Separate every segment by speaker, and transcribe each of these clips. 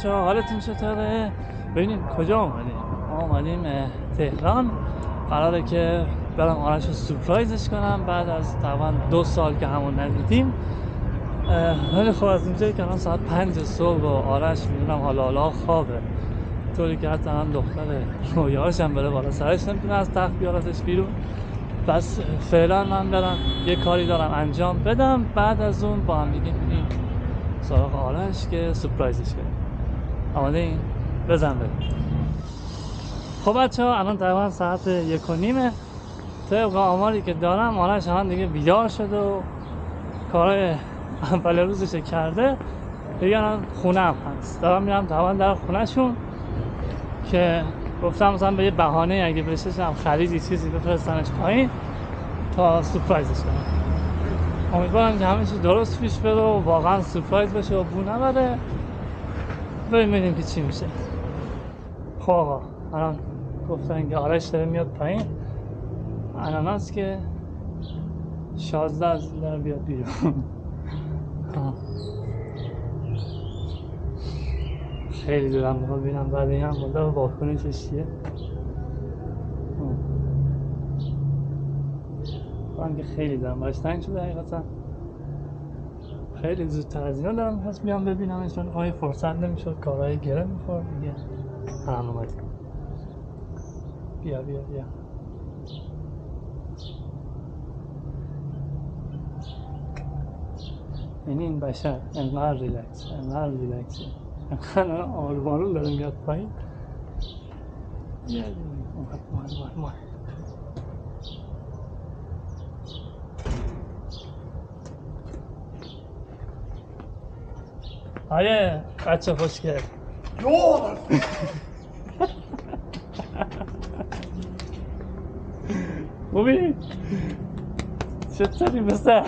Speaker 1: بچه‌ها حالتون چطوره؟ ببینید کجا اومدیم؟ ما اومدیم تهران. قراره که برم آرش رو سورپرایزش کنم بعد از تقریبا 2 سال که همون ندیدیم. ولی خب از اینجایی که الان ساعت 5 صبح و آرش میدونم حالا خوابه، طوری که حتی هم دختر رویاش هم بره بالا سرش نمیتونه از تخت بیارتش بیرون. پس فعلا من برم یه کاری دارم انجام بدم، بعد از اون با هم دیگه میریم سراغ آرش که سورپرایزش کنیم. آماده این؟ بزن بریم. خب بچه‌ها الان تقریبا ساعت 1:30. طبق آماری که دارم آرش الان دیگه بیدار شده و کارهای اول روزش کرده. دیگه الان خونه هم هست، دارم میرم تقریبا در خونه شون که گفتم مثلا به یه بهانه اگه بشه هم خریدی چیزی بفرستنش پایین تا سورپرایزش کنم. امیدوارم که همه چیز درست پیش بره و واقعا سورپرایز بشه و بو نبره. ببینیم که چی میشه. خب آقا الان گفتن که آرش داره میاد پایین، الان هست که 16 از این داره بیاد بیرون. خیلی دورم میخواد ببینم بعد این هم مونده و واکنشش چیه. من که خیلی دارم باش تنگ شده حقیقتا. خیلی زودتر از اینا دارم هست بیام ببینم چون آیا فرصت نمیشد، کارهای گره میخورد دیگه. الان اومدیم. بیا این بشر انقدر ریلکس انقدر آروم داره میاد پایین. اومد آیه بچه خوشگل خوبی؟ چطوری بسر؟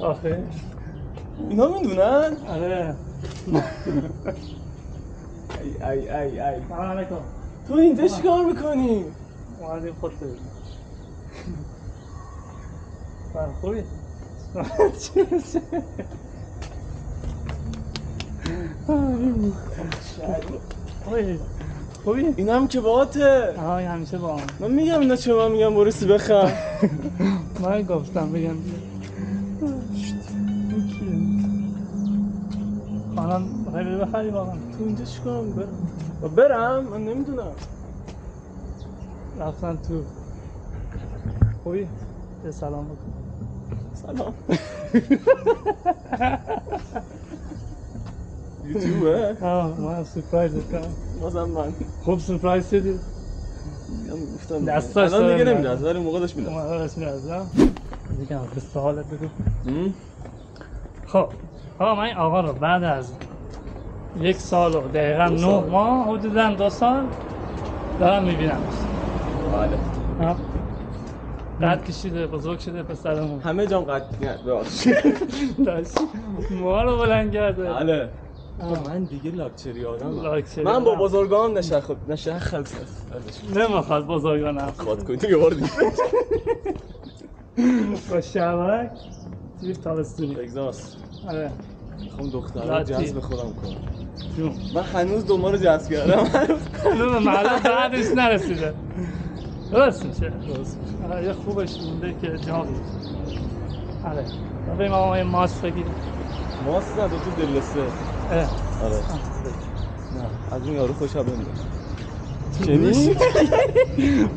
Speaker 1: آخه
Speaker 2: اینا میدونن؟
Speaker 1: آره.
Speaker 2: ای
Speaker 1: سلام علیکم.
Speaker 2: تو اینجا چیکار میکنی؟
Speaker 1: اومدیم خود ببینیم. خوبی؟ خوبی؟
Speaker 2: این هم که باته.
Speaker 1: آهای همیشه با هم.
Speaker 2: من میگم اینا چه من میگم برسی بخم.
Speaker 1: من گفتم بگم خانم خیلی بخری واقعا.
Speaker 2: تو اینجا چیکار میکنی؟ برم؟ من نمیدونم.
Speaker 1: رفتن تو. خوبی؟ یه سلام بکن.
Speaker 2: سلام. یوتیوبه؟
Speaker 1: من سورپرایز کنم.
Speaker 2: بازم من.
Speaker 1: خوب سورپرایز شدی؟
Speaker 2: گفتم
Speaker 1: دستاش
Speaker 2: الان دیگه نمیدونم ولی موقع داشت میدونم.
Speaker 1: داشت میدونم. دیگه به سوالت بگو. خب آقا من آقا رو بعد از 1 سال و دقیقا 9 ماه حدودا 2 سال دارم میبینم.
Speaker 2: بله.
Speaker 1: قد کشیده بزرگ شده پسرمون.
Speaker 2: همه جام قد
Speaker 1: داشت موها رو بلند کرده.
Speaker 2: بله. من دیگه لاکچری آدم.
Speaker 1: من
Speaker 2: با بزرگان نشخ
Speaker 1: نمیخواد بزرگان
Speaker 2: خود کنی تو یه بار دیگه.
Speaker 1: با شبک جیب تابستونی
Speaker 2: اگزاست.
Speaker 1: آره
Speaker 2: میخوام دخترها جذب خودم کنم.
Speaker 1: جون
Speaker 2: من هنوز دوما رو جذب کردم.
Speaker 1: نه معلوم بعدش نرسیده. درست میشه. آره یه خوبش مونده که جا بیاد. آره بریم آقا یه ماست بگیریم.
Speaker 2: ماست نه تو دلسته. آره نه از اون یارو خوشم نمیاد. چنی؟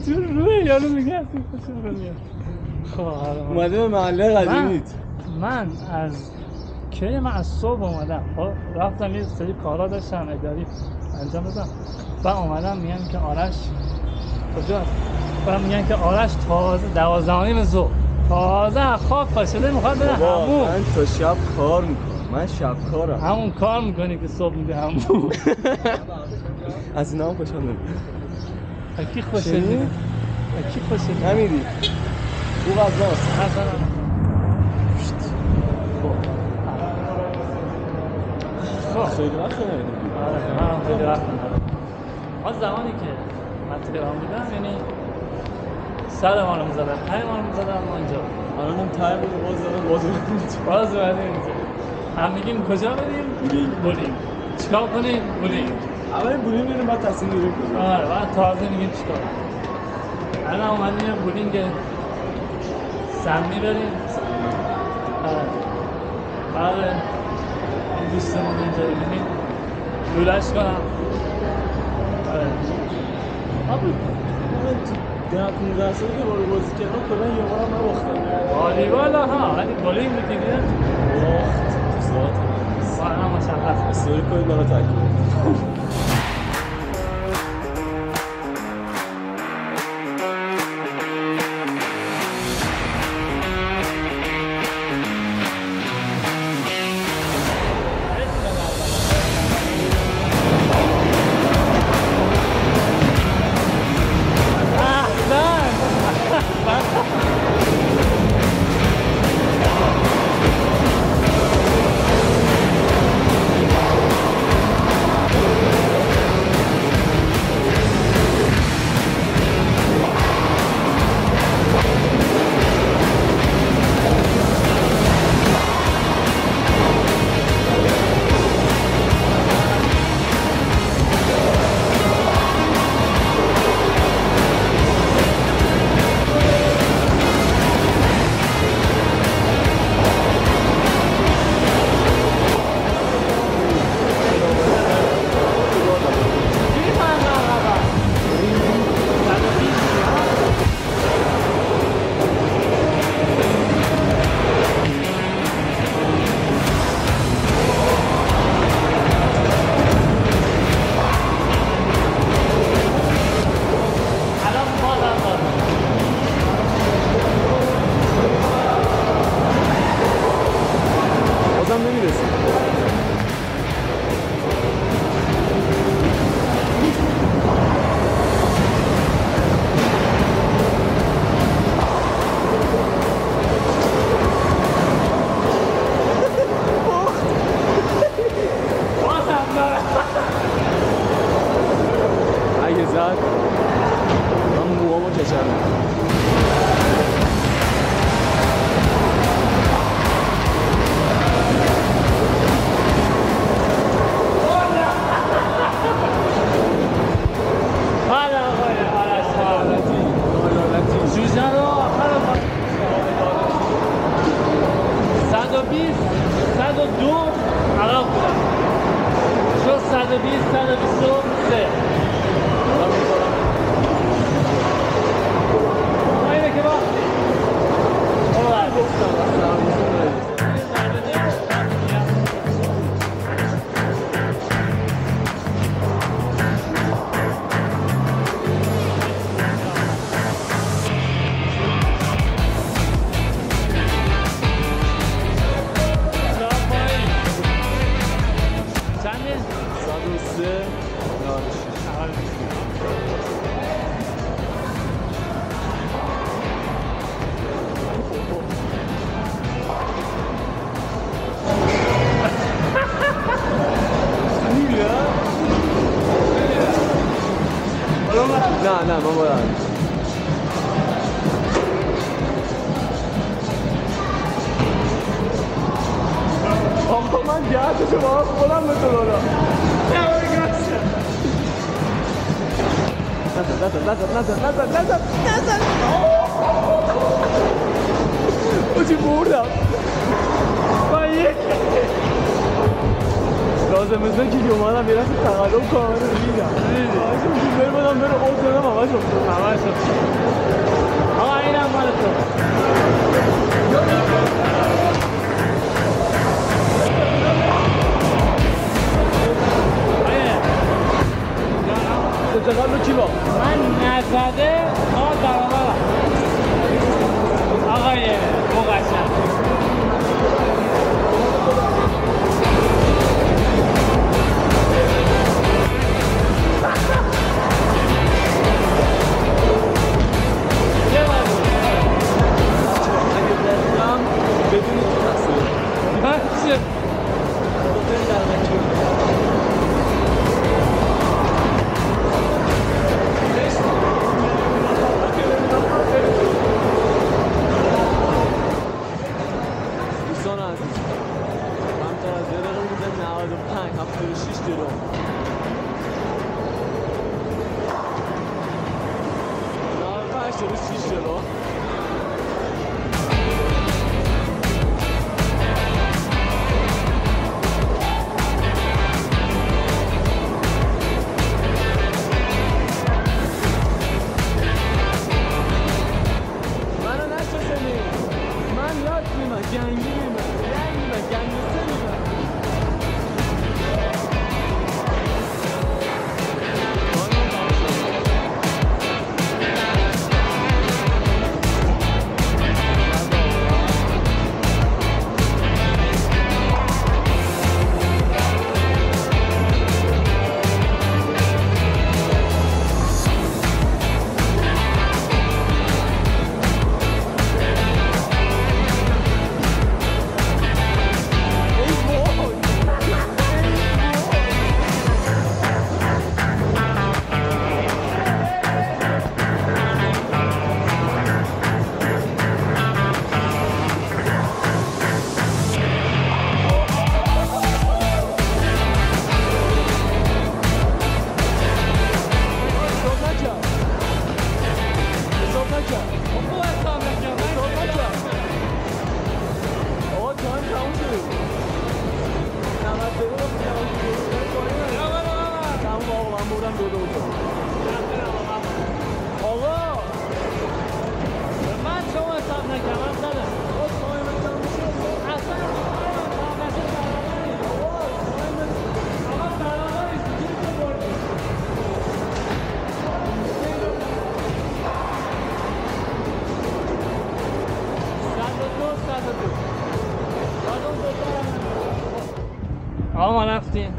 Speaker 1: تو روی یارو میگه خوشم نمیاد. خب
Speaker 2: اومده به محله قدیمیت.
Speaker 1: من از صبح اومدم. خب رفتم یه سری کارا داشتم اداری انجام بدم. بعد اومدم میگن که آرش کجاست؟ بعد میگن که آرش تازه 12:30 ظهر تازه خواب پاشده میخواد بره همون.
Speaker 2: من تا شب کار میکنم. من شب کارم.
Speaker 1: همون کار میکنی که صبح میده همون.
Speaker 2: از اینا هم خوشم نمیاد.
Speaker 1: اکی خوشه میاد. اکی خوشه
Speaker 2: نمیری. او غذاست. خیلی وقت نمیدونم.
Speaker 1: آره من خیلی وقت نمیدونم. از زمانی که من تهران بودم یعنی سر ما رو میزدن، پای ما رو میزدن ما اینجا.
Speaker 2: الان هم تایم بود باز دارم باز
Speaker 1: اومدیم اینجا. هم میگیم کجا بریم؟ بریم. چیکار کنیم؟ بریم.
Speaker 2: اول بولینگ بریم بعد تصمیم گیریم کجا.
Speaker 1: آره بعد تازه میگیم چیکار. الان اومدیم بولینگ سمی بریم. آره. بعد این دوستمون اینجا ببینیم لولش کنم. آره.
Speaker 2: آبی ده 15 سالی که بارو بازی کردم کلا یه بارم نباختم.
Speaker 1: والیبال ها ولی بولینگ می‌کنی
Speaker 2: باخت تو ساعت
Speaker 1: والا مشخص
Speaker 2: استوری کنید برای تاکید.
Speaker 3: نه من باید آقا من جهت شما خودم به تو دادم نزد اوچی بردم لازم مثل که اومدم یه رفت تقلب کامل رو دیدم بر بودم بره اوت دادم همه شد
Speaker 1: آقا این هم مال تو
Speaker 3: تقلب رو چی با؟
Speaker 1: من نزده آقا برابرم آقای مقشن
Speaker 3: 86 جلو
Speaker 1: آقا ما رفتیم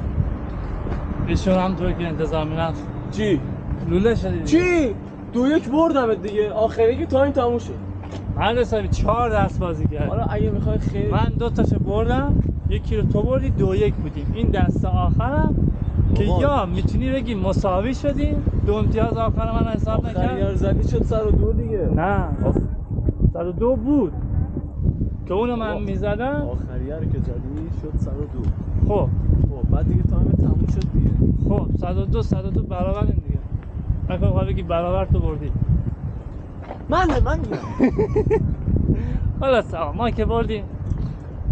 Speaker 1: ایشون هم توی که انتظار میرفت
Speaker 3: چی؟
Speaker 1: لوله شدید
Speaker 3: چی؟ 2-1 بردم دیگه آخری که تایم تموم شد
Speaker 1: من حسابی 4 دست بازی کردم
Speaker 3: حالا اگه میخوای خیلی
Speaker 1: من 2 تاشو بردم 1 رو تو بردی 2-1 بودیم این دست آخرم که
Speaker 3: بابا.
Speaker 1: یا میتونی بگی مساوی شدیم 2 امتیاز آخر من حساب
Speaker 3: آخری
Speaker 1: نکرد
Speaker 3: یار زدی شد 102 دیگه
Speaker 1: نه 102 بود که اونو من میزدم
Speaker 3: آخری رو که زدی شد 102
Speaker 1: خب
Speaker 3: خب بعد دیگه تایم تموم شد دیگه
Speaker 1: خب 102 برابریم دیگه نکنه خواهی بگی برابر تو بردی
Speaker 3: من میگم
Speaker 1: خلاص آقا ما که بردیم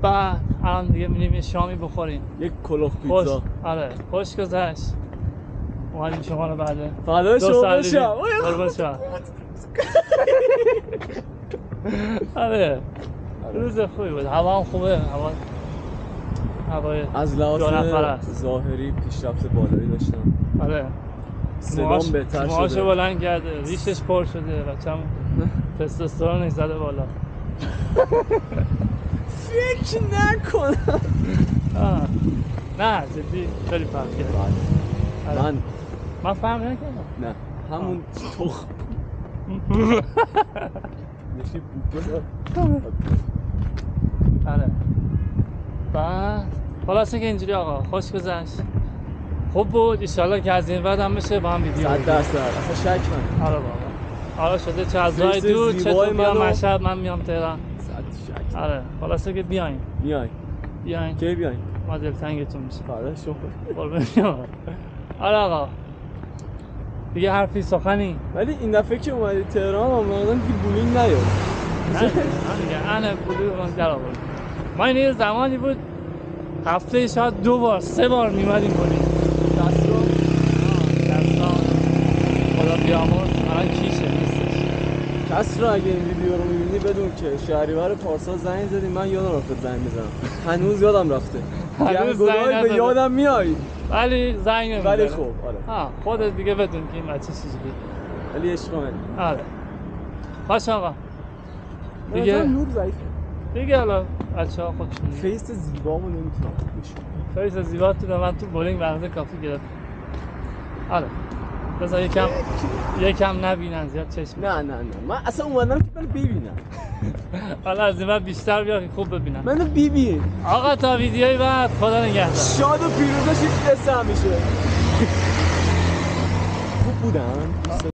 Speaker 1: بعد الان دیگه میریم یه شامی بخوریم
Speaker 3: یک کلوخ
Speaker 1: خوش
Speaker 3: پیتزا
Speaker 1: آره خوش گذشت اومدیم شما رو بعد
Speaker 3: فدای
Speaker 1: 2
Speaker 3: شما
Speaker 1: سال
Speaker 3: باشم
Speaker 1: دیدیم. قربان شما. آره روز خوبی بود هوا هم خوبه هوای
Speaker 3: از
Speaker 1: 2 نفر
Speaker 3: لحاظ
Speaker 1: است.
Speaker 3: ظاهری پیشرفت بالایی داشتم
Speaker 1: آره
Speaker 3: صدام بهتر
Speaker 1: موهاشو
Speaker 3: شده
Speaker 1: بلند کرده ریشش پر شده بچه‌م تستوسترونش زده بالا
Speaker 3: فکر نکنم
Speaker 1: آه. نه جدی خیلی فرق کرد آره. من فهم نکردم
Speaker 3: نه همون تخم نشی بوده
Speaker 1: آره بعد خلاصه که اینجوری آقا خوش گذشت خوب بود ایشالله که از این بعد هم بشه با هم ویدیو
Speaker 3: 100% اصلا شک من
Speaker 1: آره بابا آره شده چه از راه
Speaker 3: فیس
Speaker 1: دور چه
Speaker 3: زیبای
Speaker 1: تو بیا
Speaker 3: منو-
Speaker 1: مشهد من میام تهران
Speaker 3: 100 شک
Speaker 1: آره خلاصه که بیاین
Speaker 3: بیاین کی بیاین
Speaker 1: ما دلتنگتون میشه
Speaker 3: فردا شما
Speaker 1: قربون شما. آره آقا دیگه حرفی سخنی
Speaker 3: ولی این دفعه که اومدی تهران اومدن دیگه بولینگ نیاد
Speaker 1: نه دیگه انا بلو رو در آورد ما این یه زمانی بود هفته شاید 2 بار 3 بار میمدیم بولینگ
Speaker 3: دست رو
Speaker 1: دستا خدا بیامرز الان کیشه نیستش
Speaker 3: کس رو اگه این ویدیو رو میبینی بدون که شهریور پارسال زنگ زدی من یادم رفته زنگ بزنم هنوز یادم رفته
Speaker 1: هنوز
Speaker 3: گنگولای
Speaker 1: زنگ
Speaker 3: به
Speaker 1: نزده.
Speaker 3: یادم میای
Speaker 1: ولی زنگ نمیزنه
Speaker 3: ولی خب آره
Speaker 1: خودت دیگه بدون که این بچه چیزی
Speaker 3: ولی عشق من
Speaker 1: آره باش آقا
Speaker 3: دیگه
Speaker 1: دیگه
Speaker 3: نور ضعیفه
Speaker 1: دیگه حالا بچه ها خودشون
Speaker 3: فیس زیبامو نمیتونم بشم
Speaker 1: فیس زیبا تو من تو بولینگ برنده کافی گرفت آره بذار یکم نبینن زیاد چشم
Speaker 3: نه من اصلا اومدم که منو ببینم
Speaker 1: حالا از این بعد بیشتر بیا که خوب ببینن
Speaker 3: منو ببین
Speaker 1: آقا تا ویدیوی بعد خدا نگهدار
Speaker 3: شاد و پیروزش یک قصه همیشه خوب بودم